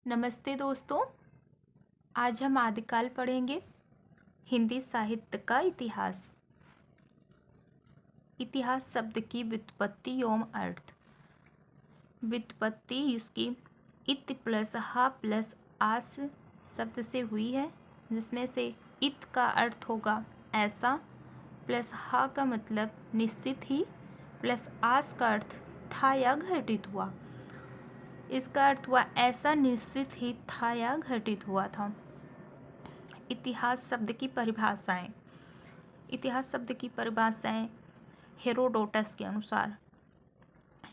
नमस्ते दोस्तों। आज हम आदिकाल पढ़ेंगे। हिंदी साहित्य का इतिहास। इतिहास शब्द की व्युत्पत्ति एवं अर्थ। व्युत्पत्ति इसकी इत प्लस हा प्लस आस शब्द से हुई है, जिसमें से इत का अर्थ होगा ऐसा, प्लस हा का मतलब निश्चित ही, प्लस आस का अर्थ था या घटित हुआ। इसका अर्थ हुआ ऐसा निश्चित ही था या घटित हुआ था। इतिहास शब्द की परिभाषाएं। इतिहास शब्द की परिभाषाएं हेरोडोटस के अनुसार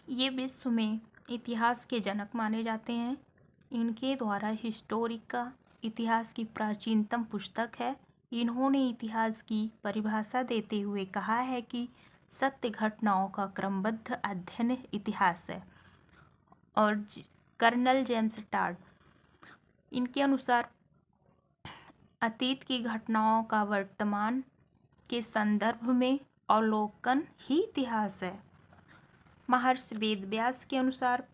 ये विश्व में इतिहास के जनक माने जाते हैं। इनके द्वारा हिस्टोरिका इतिहास की प्राचीनतम पुस्तक है। इन्होंने इतिहास की परिभाषा देते हुए कहा है कि सत्य घटनाओं का क्रमबद्ध अध्ययन इतिहास है। और कर्नल जेम्स टाड इनके अनुसार अतीत की घटनाओं का वर्तमान के संदर्भ में अवलोकन ही इतिहास है। महर्षि वेदव्यास के अनुसार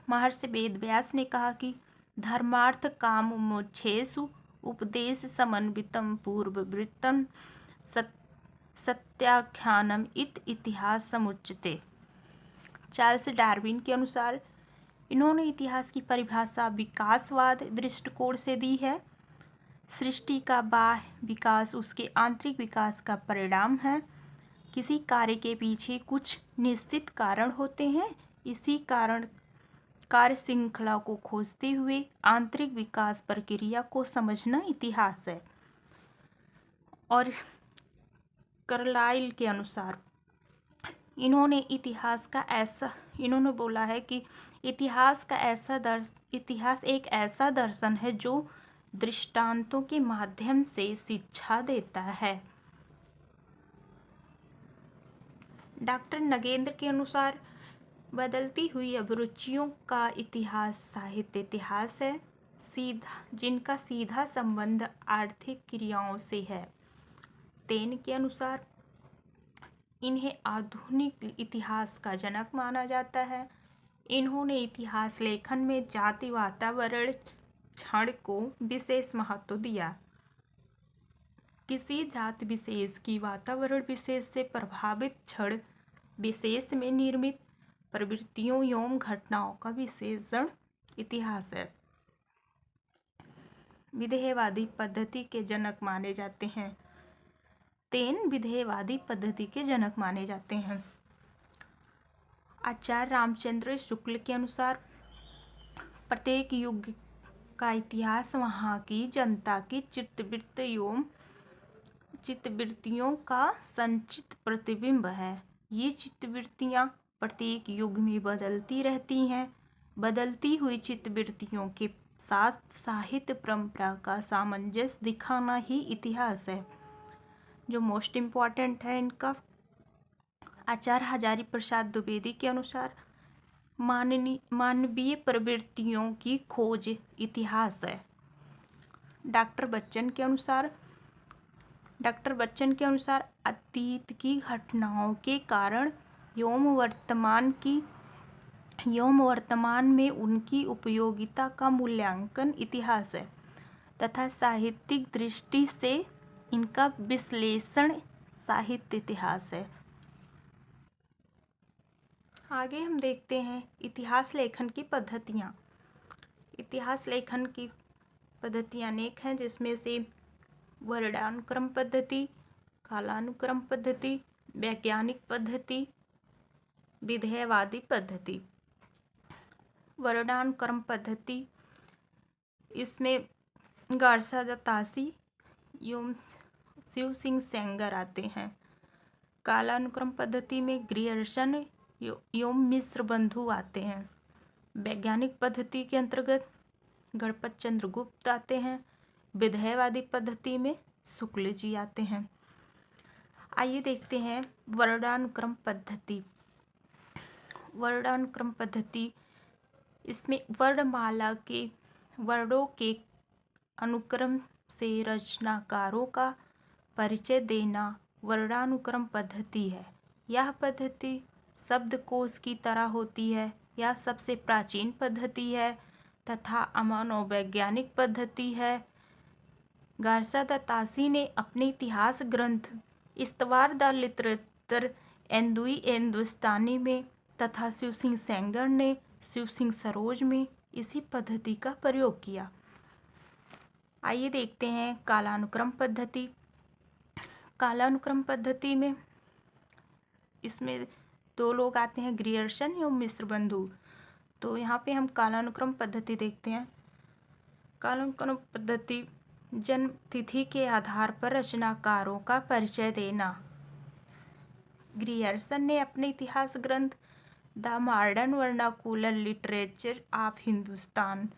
महर्षि वेदव्यास ने कहा कि धर्मार्थ काम मोक्षेषु उपदेश समन्वितम पूर्ववृत्तम सत्याख्यानम इतिहास समुच्यते। चार्ल्स डार्विन के अनुसार इन्होंने इतिहास की परिभाषा विकासवाद दृष्टिकोण से दी है। सृष्टि का बाह्य विकास उसके आंतरिक विकास का परिणाम है। किसी कार्य के पीछे कुछ निश्चित कारण होते हैं। इसी कारण कार्य श्रृंखला को खोजते हुए आंतरिक विकास प्रक्रिया को समझना इतिहास है। और कार्लाइल के अनुसार इन्होंने बोला है कि इतिहास एक ऐसा दर्शन है जो दृष्टांतों के माध्यम से शिक्षा देता है। डॉक्टर नगेंद्र के अनुसार बदलती हुई अभिरुचियों का इतिहास साहित्य इतिहास है, जिनका सीधा संबंध आर्थिक क्रियाओं से है। तेन के अनुसार इन्हें आधुनिक इतिहास का जनक माना जाता है। इन्होंने इतिहास लेखन में जाति वातावरण क्षण को विशेष महत्व दिया। किसी जाति विशेष की वातावरण विशेष से प्रभावित क्षण विशेष में निर्मित प्रवृत्तियों एवं घटनाओं का विशेषण इतिहास है। विधेयवादी पद्धति के जनक माने जाते हैं। तेन विधेयवादी पद्धति के जनक माने जाते हैं। आचार्य रामचंद्र शुक्ल के अनुसार प्रत्येक युग का इतिहास वहाँ की जनता की चित्तवृत्तियों का संचित प्रतिबिंब है। ये चित्तवृत्तियाँ प्रत्येक युग में बदलती रहती हैं। बदलती हुई चित्तवृत्तियों के साथ साहित्य परंपरा का सामंजस्य दिखाना ही इतिहास है। जो मोस्ट इम्पॉर्टेंट है इनका, आचार्य हजारी प्रसाद द्विवेदी के अनुसार मानवीय प्रवृत्तियों की खोज इतिहास है। डॉक्टर बच्चन के अनुसार अतीत की घटनाओं के कारण एवं वर्तमान में उनकी उपयोगिता का मूल्यांकन इतिहास है तथा साहित्यिक दृष्टि से इनका विश्लेषण साहित्य इतिहास है। आगे हम देखते हैं इतिहास लेखन की पद्धतियाँ। इतिहास लेखन की पद्धतियाँ अनेक हैं, जिसमें से वर्णानुक्रम पद्धति, कालानुक्रम पद्धति, वैज्ञानिक पद्धति, विधेयवादी पद्धति। वर्णानुक्रम पद्धति, इसमें गारसा दत्तासी एवं शिव सिंह सेंगर आते हैं। कालानुक्रम पद्धति में ग्रियर्सन एवं मिश्र बंधु आते हैं। वैज्ञानिक पद्धति के अंतर्गत गणपत चंद्र गुप्त आते हैं। विधेयवादी पद्धति में शुक्ल जी आते हैं। आइए देखते हैं वर्णानुक्रम पद्धति। वर्णानुक्रम पद्धति, इसमें वर्णमाला के वर्णों के अनुक्रम से रचनाकारों का परिचय देना वर्णानुक्रम पद्धति है। यह पद्धति शब्दकोश की तरह होती है। यह सबसे प्राचीन पद्धति है तथा अमनोवैज्ञानिक पद्धति है। गार्सा द तासी ने अपने इतिहास ग्रंथ इस्तवार द लिटरेचर एंदुई हिंदुस्तानी में तथा शिव सिंह सेंगर ने शिव सिंह सरोज में इसी पद्धति का प्रयोग किया। आइए देखते हैं कालानुक्रम पद्धति। कालानुक्रम पद्धति में इसमें दो लोग आते हैं, ग्रियर्सन एवं मिश्र बंधु। तो यहाँ पे हम कालानुक्रम पद्धति देखते हैं। कालानुक्रम पद्धति जन्म तिथि के आधार पर रचनाकारों का परिचय देना। ग्रियर्सन ने अपने इतिहास ग्रंथ the modern vernacular literature of Hindustan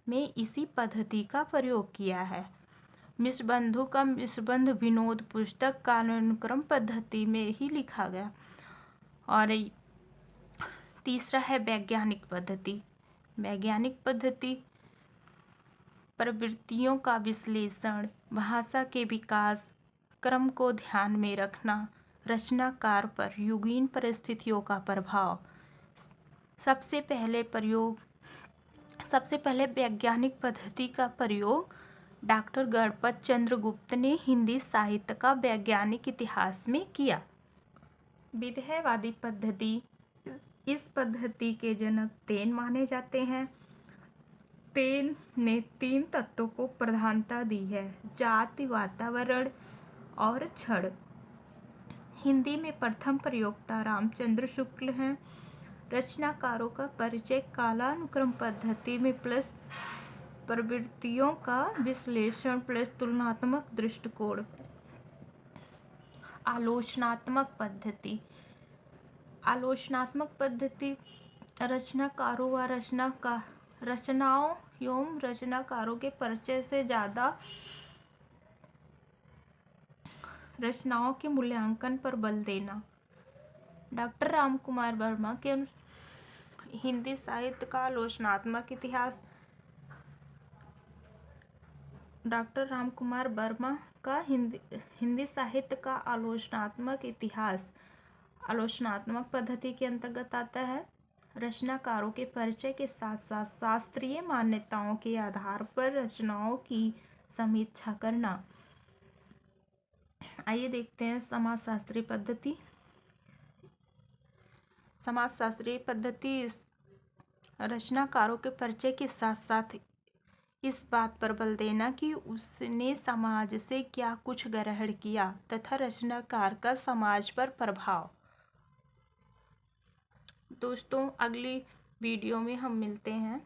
में इसी पद्धति का प्रयोग किया है। मिश्रबंधु का मिश्रबंध विनोद पुस्तक कालानुक्रम पद्धति में ही लिखा गया। और तीसरा है वैज्ञानिक पद्धति। वैज्ञानिक पद्धति प्रवृत्तियों का विश्लेषण, भाषा के विकास क्रम को ध्यान में रखना, रचनाकार पर युगीन परिस्थितियों का प्रभाव। सबसे पहले वैज्ञानिक पद्धति का प्रयोग डॉक्टर गणपत चंद्र गुप्त ने हिंदी साहित्य का वैज्ञानिक इतिहास में किया। विधेयवादी पद्धति, इस पद्धति के जनक तेन माने जाते हैं। तेन ने 3 तत्वों को प्रधानता दी है, जाति, वातावरण और क्षण। हिंदी में प्रथम प्रयोक्ता रामचंद्र शुक्ल हैं। रचनाकारों का परिचय कालानुक्रम पद्धति में प्लस प्रवृत्तियों का विश्लेषण प्लस तुलनात्मक दृष्टिकोण। आलोचनात्मक पद्धति। आलोचनात्मक पद्धति रचनाकारों व रचनाओं एवं रचनाकारों के परिचय से ज़्यादा रचनाओं के मूल्यांकन पर बल देना। डॉक्टर रामकुमार वर्मा के हिंदी साहित्य का आलोचनात्मक इतिहास। डॉक्टर रामकुमार वर्मा का हिंदी साहित्य का आलोचनात्मक इतिहास आलोचनात्मक पद्धति के अंतर्गत आता है। रचनाकारों के परिचय के साथ साथ शास्त्रीय मान्यताओं के आधार पर रचनाओं की समीक्षा करना। आइए देखते हैं समाजशास्त्रीय पद्धति। समाजशास्त्रीय पद्धति रचनाकारों के परिचय के साथ साथ इस बात पर बल देना कि उसने समाज से क्या कुछ ग्रहण किया तथा रचनाकार का समाज पर प्रभाव। दोस्तों, अगली वीडियो में हम मिलते हैं।